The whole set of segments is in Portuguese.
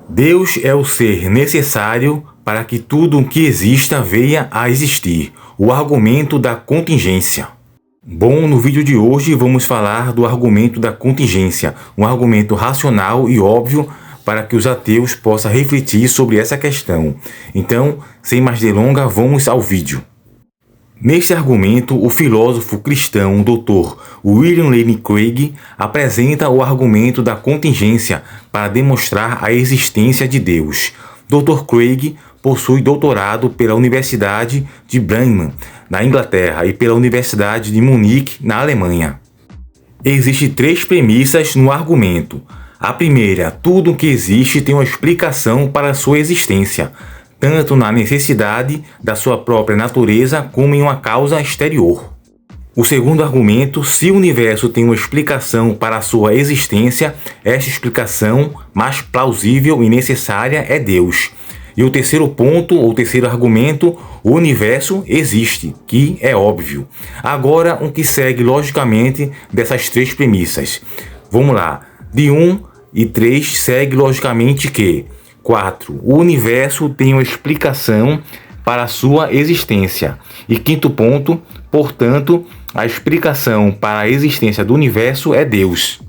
Deus é o ser necessário para que tudo o que exista venha a existir. O argumento da contingência. Bom, no vídeo de hoje vamos falar do argumento da contingência, um argumento racional e óbvio para que os ateus possam refletir sobre essa questão. Então, sem mais delongas, vamos ao vídeo. Neste argumento, o filósofo cristão Dr. William Lane Craig apresenta o argumento da contingência para demonstrar a existência de Deus. Dr. Craig possui doutorado pela Universidade de Bremen, na Inglaterra, e pela Universidade de Munique, na Alemanha. Existem três premissas no argumento. A primeira, tudo o que existe tem uma explicação para a sua existência, tanto na necessidade da sua própria natureza como em uma causa exterior. O segundo argumento, se o universo tem uma explicação para a sua existência, esta explicação mais plausível e necessária é Deus. E o terceiro ponto, ou terceiro argumento, o universo existe, que é óbvio. Agora, um que segue logicamente dessas três premissas. Vamos lá. De 1 e 3 segue logicamente que 4. O universo tem uma explicação para a sua existência. E quinto ponto, portanto, a explicação para a existência do universo é Deus.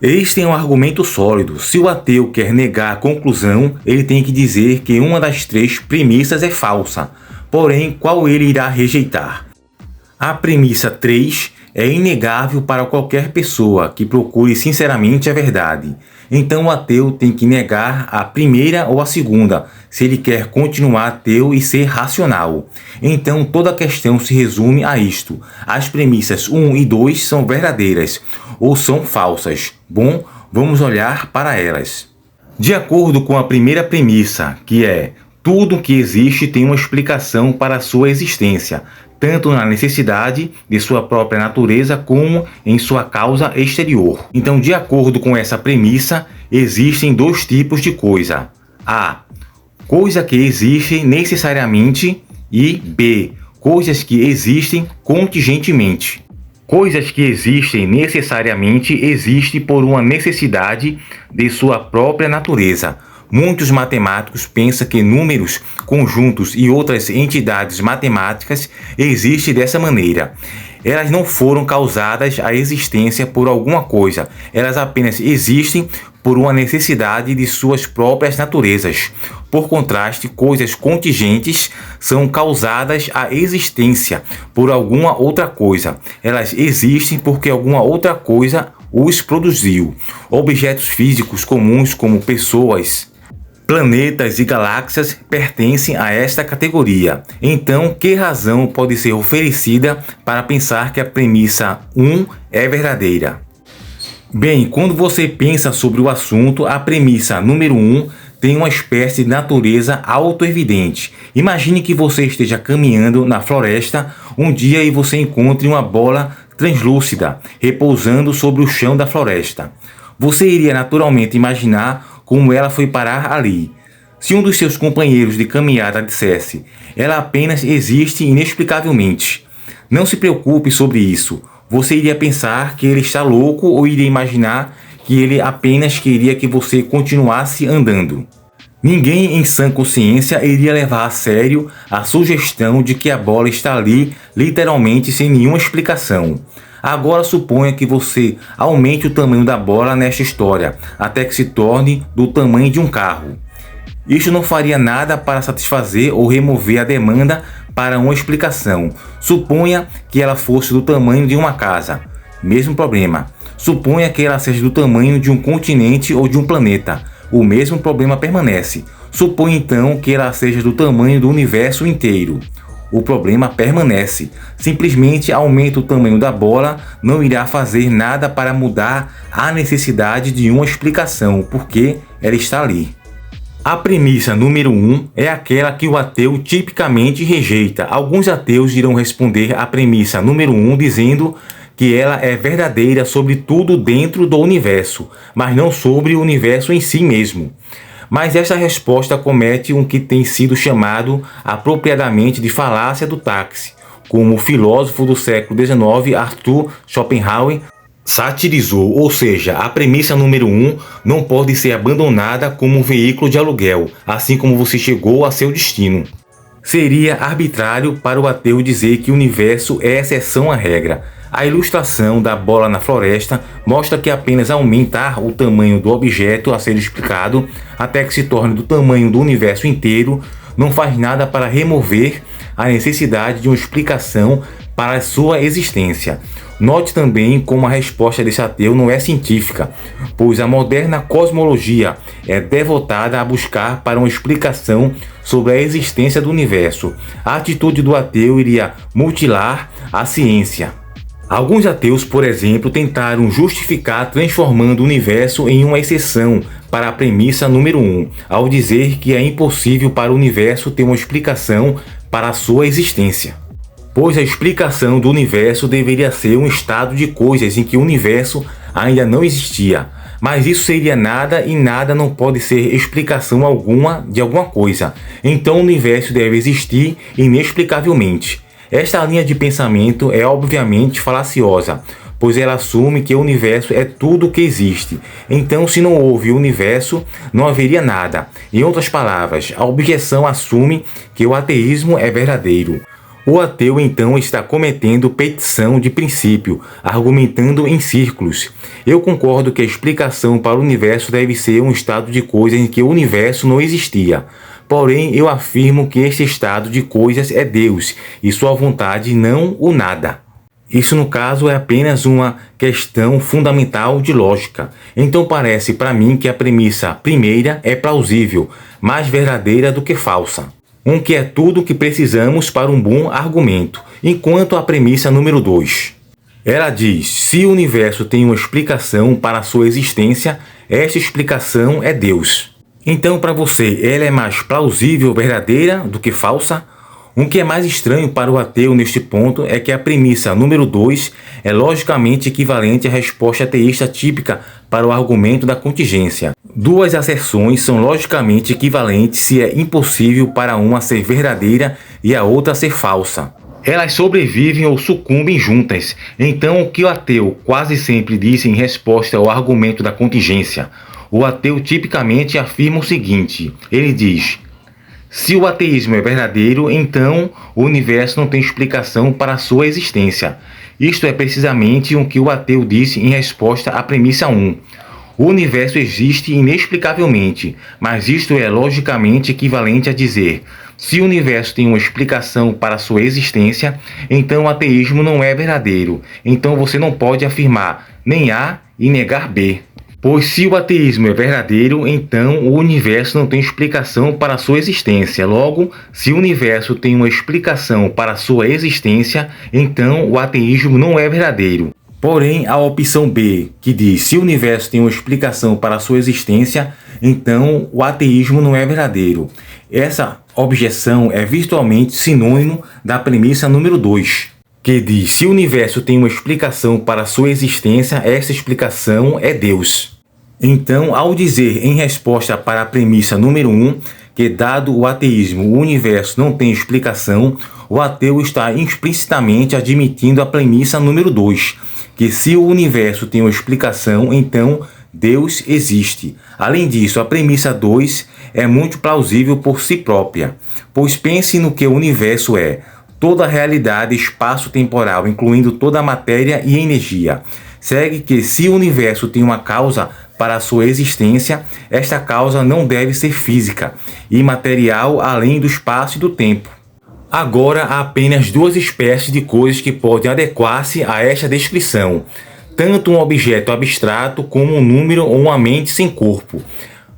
Este é um argumento sólido. Se o ateu quer negar a conclusão, ele tem que dizer que uma das três premissas é falsa. Porém, qual ele irá rejeitar? A premissa 3 é inegável para qualquer pessoa que procure sinceramente a verdade. Então o ateu tem que negar a primeira ou a segunda, se ele quer continuar ateu e ser racional. Então toda a questão se resume a isto. As premissas 1 e 2 são verdadeiras ou são falsas. Bom, vamos olhar para elas. De acordo com a primeira premissa, que é tudo que existe tem uma explicação para a sua existência, tanto na necessidade de sua própria natureza como em sua causa exterior. Então, de acordo com essa premissa, existem dois tipos de coisa. A. Coisa que existe necessariamente e B. Coisas que existem contingentemente. Coisas que existem necessariamente existem por uma necessidade de sua própria natureza. Muitos matemáticos pensam que números, conjuntos e outras entidades matemáticas existem dessa maneira. Elas não foram causadas à existência por alguma coisa, elas apenas existem por uma necessidade de suas próprias naturezas. Por contraste, coisas contingentes são causadas à existência por alguma outra coisa. Elas existem porque alguma outra coisa os produziu. Objetos físicos comuns como pessoas, planetas e galáxias pertencem a esta categoria. Então, que razão pode ser oferecida para pensar que a premissa 1 é verdadeira? Bem, quando você pensa sobre o assunto, a premissa número 1 tem uma espécie de natureza autoevidente. Imagine que você esteja caminhando na floresta um dia e você encontre uma bola translúcida repousando sobre o chão da floresta. Você iria naturalmente imaginar como ela foi parar ali. Se um dos seus companheiros de caminhada dissesse, ela apenas existe inexplicavelmente. Não se preocupe sobre isso. Você iria pensar que ele está louco ou iria imaginar que ele apenas queria que você continuasse andando. Ninguém em sã consciência iria levar a sério a sugestão de que a bola está ali literalmente sem nenhuma explicação. Agora suponha que você aumente o tamanho da bola nesta história, até que se torne do tamanho de um carro. Isto não faria nada para satisfazer ou remover a demanda para uma explicação. Suponha que ela fosse do tamanho de uma casa. Mesmo problema. Suponha que ela seja do tamanho de um continente ou de um planeta. O mesmo problema permanece. Suponha então que ela seja do tamanho do universo inteiro. O problema permanece. Simplesmente aumenta o tamanho da bola, não irá fazer nada para mudar a necessidade de uma explicação, porque ela está ali. A premissa número 1 é aquela que o ateu tipicamente rejeita. Alguns ateus irão responder à premissa número 1 dizendo que ela é verdadeira sobre tudo dentro do universo, mas não sobre o universo em si mesmo. Mas esta resposta comete um que tem sido chamado apropriadamente de falácia do táxi, como o filósofo do século XIX Arthur Schopenhauer satirizou, ou seja, a premissa número 1 não pode ser abandonada como um veículo de aluguel, assim como você chegou a seu destino. Seria arbitrário para o ateu dizer que o universo é exceção à regra. A ilustração da bola na floresta mostra que apenas aumentar o tamanho do objeto a ser explicado até que se torne do tamanho do universo inteiro não faz nada para remover a necessidade de uma explicação para a sua existência. Note também como a resposta desse ateu não é científica, pois a moderna cosmologia é devotada a buscar para uma explicação sobre a existência do universo. A atitude do ateu iria mutilar a ciência. Alguns ateus, por exemplo, tentaram justificar transformando o universo em uma exceção para a premissa número 1, ao dizer que é impossível para o universo ter uma explicação para a sua existência. Pois a explicação do universo deveria ser um estado de coisas em que o universo ainda não existia. Mas isso seria nada e nada não pode ser explicação alguma de alguma coisa. Então o universo deve existir inexplicavelmente. Esta linha de pensamento é obviamente falaciosa, pois ela assume que o universo é tudo o que existe. Então, se não houve universo, não haveria nada. Em outras palavras, a objeção assume que o ateísmo é verdadeiro. O ateu então está cometendo petição de princípio, argumentando em círculos. Eu concordo que a explicação para o universo deve ser um estado de coisas em que o universo não existia. Porém, eu afirmo que este estado de coisas é Deus e sua vontade, não o nada. Isso, no caso, é apenas uma questão fundamental de lógica. Então parece para mim que a premissa primeira é plausível, mais verdadeira do que falsa. Que é tudo o que precisamos para um bom argumento, enquanto a premissa número 2. Ela diz, se o universo tem uma explicação para a sua existência, esta explicação é Deus. Então, para você, ela é mais plausível, verdadeira do que falsa? Que é mais estranho para o ateu neste ponto é que a premissa número 2 é logicamente equivalente à resposta ateísta típica para o argumento da contingência. Duas asserções são logicamente equivalentes se é impossível para uma ser verdadeira e a outra ser falsa. Elas sobrevivem ou sucumbem juntas. Então, o que o ateu quase sempre diz em resposta ao argumento da contingência? O ateu tipicamente afirma o seguinte, ele diz: se o ateísmo é verdadeiro, então o universo não tem explicação para a sua existência. Isto é precisamente o que o ateu disse em resposta à premissa 1. O universo existe inexplicavelmente, mas isto é logicamente equivalente a dizer: se o universo tem uma explicação para a sua existência, então o ateísmo não é verdadeiro. Então você não pode afirmar nem A e negar B. Pois se o ateísmo é verdadeiro, então o universo não tem explicação para a sua existência. Logo, se o universo tem uma explicação para a sua existência, então o ateísmo não é verdadeiro. Porém, a opção B, que diz se o universo tem uma explicação para a sua existência, então o ateísmo não é verdadeiro. Essa objeção é virtualmente sinônimo da premissa número 2, que diz se o universo tem uma explicação para a sua existência, essa explicação é Deus. Então, ao dizer em resposta para a premissa número 1, que dado o ateísmo o universo não tem explicação, o ateu está explicitamente admitindo a premissa número 2, que se o universo tem uma explicação, então Deus existe. Além disso, a premissa 2 é muito plausível por si própria, pois pense no que o universo é: toda a realidade espaço-temporal, incluindo toda a matéria e energia. Segue que se o universo tem uma causa para a sua existência, esta causa não deve ser física e material além do espaço e do tempo. Agora, há apenas duas espécies de coisas que podem adequar-se a esta descrição, tanto um objeto abstrato como um número ou uma mente sem corpo.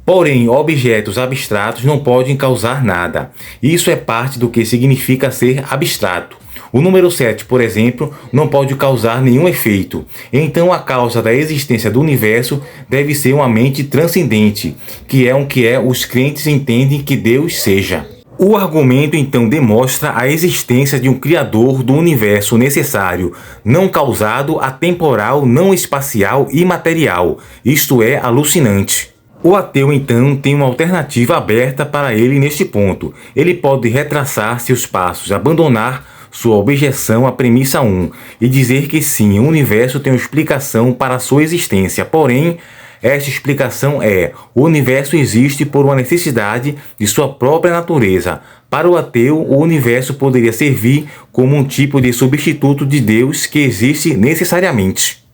Porém, objetos abstratos não podem causar nada. Isso é parte do que significa ser abstrato. O número 7, por exemplo, não pode causar nenhum efeito. Então, a causa da existência do universo deve ser uma mente transcendente, que é os crentes entendem que Deus seja. O argumento então demonstra a existência de um criador do universo necessário, não causado, atemporal, não espacial e material. Isto é alucinante. O ateu então tem uma alternativa aberta para ele neste ponto. Ele pode retraçar seus passos, abandonar sua objeção à premissa 1 e dizer que sim, o universo tem uma explicação para a sua existência. Porém, esta explicação é: o universo existe por uma necessidade de sua própria natureza. Para o ateu, o universo poderia servir como um tipo de substituto de Deus que existe necessariamente.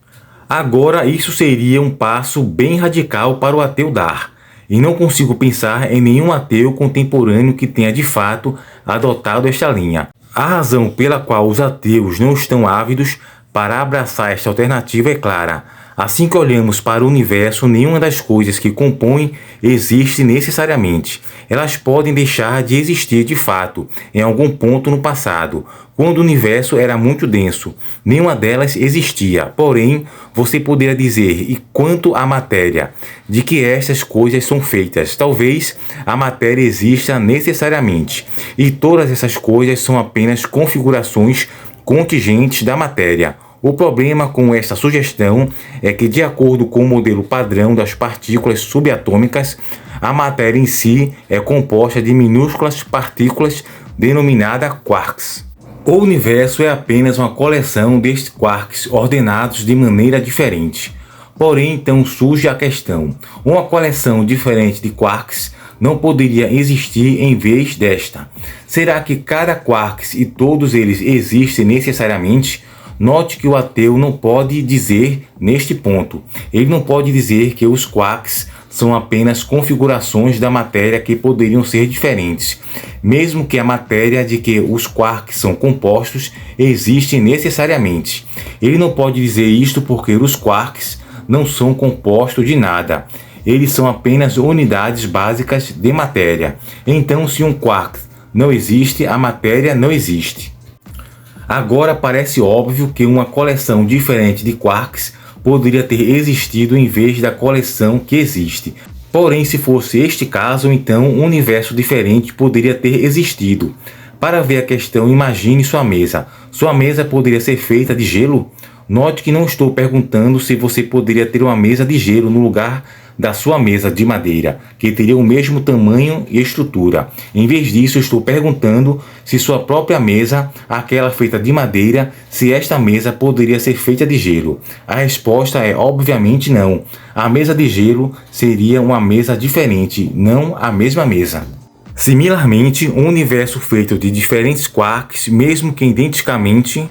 Agora, isso seria um passo bem radical para o ateu dar. E não consigo pensar em nenhum ateu contemporâneo que tenha de fato adotado esta linha. A razão pela qual os ateus não estão ávidos para abraçar esta alternativa é clara. Assim que olhamos para o universo, nenhuma das coisas que compõem existe necessariamente. Elas podem deixar de existir de fato, em algum ponto no passado, quando o universo era muito denso. Nenhuma delas existia. Porém, você poderia dizer, e quanto à matéria, de que estas coisas são feitas? Talvez a matéria exista necessariamente, e todas essas coisas são apenas configurações contingentes da matéria. O problema com esta sugestão é que, de acordo com o modelo padrão das partículas subatômicas, a matéria em si é composta de minúsculas partículas denominadas quarks. O universo é apenas uma coleção destes quarks ordenados de maneira diferente. Porém, então surge a questão: uma coleção diferente de quarks não poderia existir em vez desta? Será que cada quark e todos eles existem necessariamente? Note que o ateu não pode dizer neste ponto. Ele não pode dizer que os quarks são apenas configurações da matéria que poderiam ser diferentes, mesmo que a matéria de que os quarks são compostos existe necessariamente. Ele não pode dizer isto porque os quarks não são compostos de nada. Eles são apenas unidades básicas de matéria. Então, se um quark não existe, a matéria não existe. Agora parece óbvio que uma coleção diferente de quarks poderia ter existido em vez da coleção que existe. Porém, se fosse este caso, então um universo diferente poderia ter existido. Para ver a questão, imagine sua mesa. Sua mesa poderia ser feita de gelo? Note que não estou perguntando se você poderia ter uma mesa de gelo no lugar da sua mesa de madeira, que teria o mesmo tamanho e estrutura. Em vez disso, estou perguntando se sua própria mesa, aquela feita de madeira, se esta mesa poderia ser feita de gelo. A resposta é obviamente não. A mesa de gelo seria uma mesa diferente, não a mesma mesa. Similarmente, um universo feito de diferentes quarks, mesmo que identicamente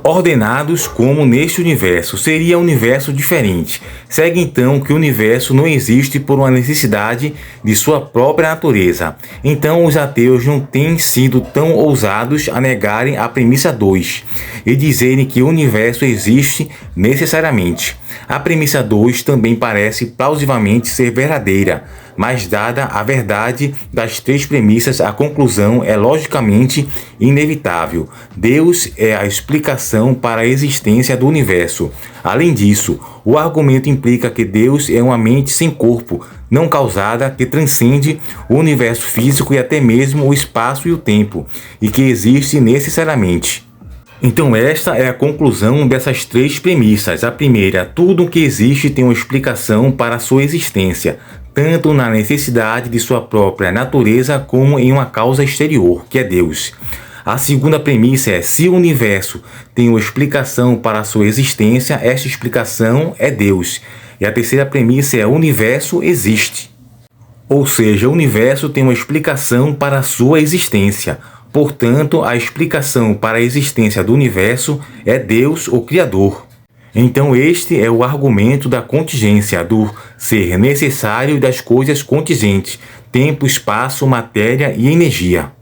ordenados como neste universo, seria um universo diferente. Segue então que o universo não existe por uma necessidade de sua própria natureza. Então os ateus não têm sido tão ousados a negarem a premissa 2 e dizerem que o universo existe necessariamente. A premissa 2 também parece plausivelmente ser verdadeira, mas dada a verdade das três premissas, a conclusão é logicamente inevitável. Deus é a explicação para a existência do universo. Além disso, o argumento implica que Deus é uma mente sem corpo, não causada, que transcende o universo físico e até mesmo o espaço e o tempo, e que existe necessariamente. Então esta é a conclusão dessas três premissas. A primeira: tudo o que existe tem uma explicação para a sua existência, tanto na necessidade de sua própria natureza como em uma causa exterior, que é Deus. A segunda premissa é: se o universo tem uma explicação para a sua existência, esta explicação é Deus. E a terceira premissa é: o universo existe. Ou seja, o universo tem uma explicação para a sua existência. Portanto, a explicação para a existência do universo é Deus, o Criador. Então este é o argumento da contingência, do ser necessário das coisas contingentes, tempo, espaço, matéria e energia.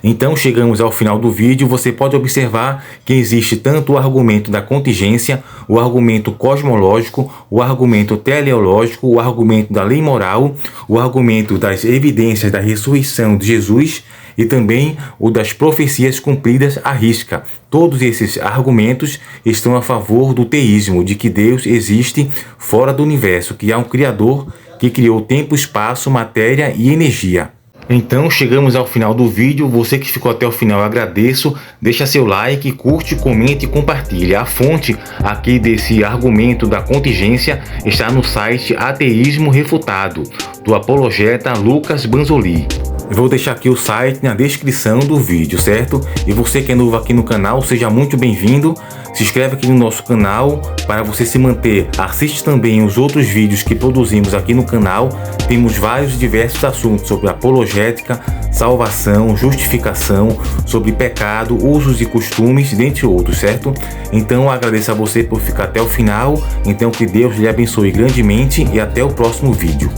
Então chegamos ao final do vídeo. Você pode observar que existe tanto o argumento da contingência, o argumento cosmológico, o argumento teleológico, o argumento da lei moral, o argumento das evidências da ressurreição de Jesus e também o das profecias cumpridas à risca. Todos esses argumentos estão a favor do teísmo, de que Deus existe fora do universo, que há um Criador que criou tempo, espaço, matéria e energia. Então chegamos ao final do vídeo. Você que ficou até o final, eu agradeço. Deixa seu like, curte, comente e compartilhe. A fonte aqui desse argumento da contingência está no site Ateísmo Refutado, do apologeta Lucas Banzoli. Vou deixar aqui o site na descrição do vídeo, certo? E você que é novo aqui no canal, seja muito bem-vindo. Se inscreve aqui no nosso canal para você se manter. Assiste também os outros vídeos que produzimos aqui no canal. Temos vários e diversos assuntos sobre apologética, salvação, justificação, sobre pecado, usos e costumes, dentre outros, certo? Então agradeço a você por ficar até o final. Então que Deus lhe abençoe grandemente e até o próximo vídeo.